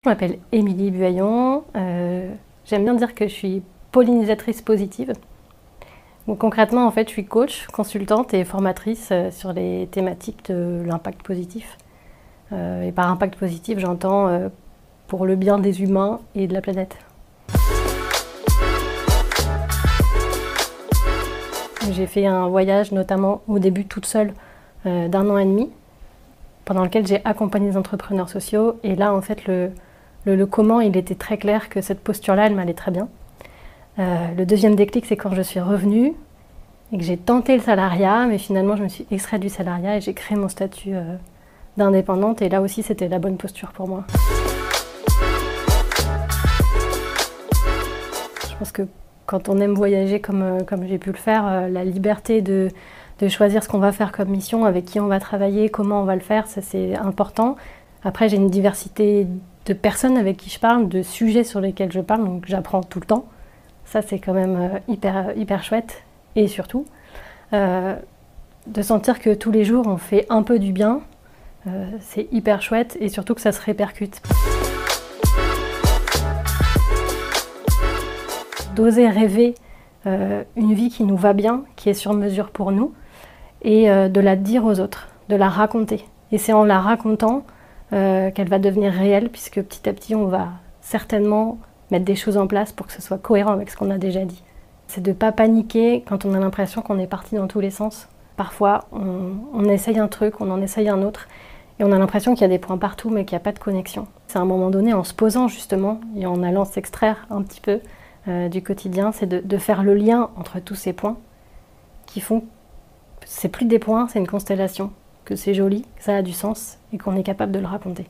Je m'appelle Émilie Buaillon. J'aime bien dire que je suis pollinisatrice positive. Donc, concrètement, en fait, je suis coach, consultante et formatrice sur les thématiques de l'impact positif. Et par impact positif, j'entends pour le bien des humains et de la planète. J'ai fait un voyage, notamment au début toute seule, d'1 an et demi, pendant lequel j'ai accompagné des entrepreneurs sociaux. Et là, en fait, le comment, il était très clair que cette posture-là, elle m'allait très bien. Le deuxième déclic, c'est quand je suis revenue et que j'ai tenté le salariat, mais finalement, je me suis extraite du salariat et j'ai créé mon statut d'indépendante. Et là aussi, c'était la bonne posture pour moi. Je pense que quand on aime voyager comme j'ai pu le faire, la liberté de choisir ce qu'on va faire comme mission, avec qui on va travailler, comment on va le faire, ça c'est important. Après, j'ai une diversité de personnes avec qui je parle, de sujets sur lesquels je parle, donc j'apprends tout le temps. Ça, c'est quand même hyper chouette. Et surtout, de sentir que tous les jours, on fait un peu du bien, c'est hyper chouette et surtout que ça se répercute. D'oser rêver une vie qui nous va bien, qui est sur mesure pour nous, et de la dire aux autres, de la raconter. Et c'est en la racontant qu'elle va devenir réelle, puisque petit à petit, on va certainement mettre des choses en place pour que ce soit cohérent avec ce qu'on a déjà dit. C'est de ne pas paniquer quand on a l'impression qu'on est parti dans tous les sens. Parfois, on essaye un truc, on en essaye un autre, et on a l'impression qu'il y a des points partout, mais qu'il n'y a pas de connexion. C'est à un moment donné, en se posant justement, et en allant s'extraire un petit peu du quotidien, c'est de faire le lien entre tous ces points qui font que c'est plus des points, c'est une constellation, que c'est joli, que ça a du sens et qu'on est capable de le raconter.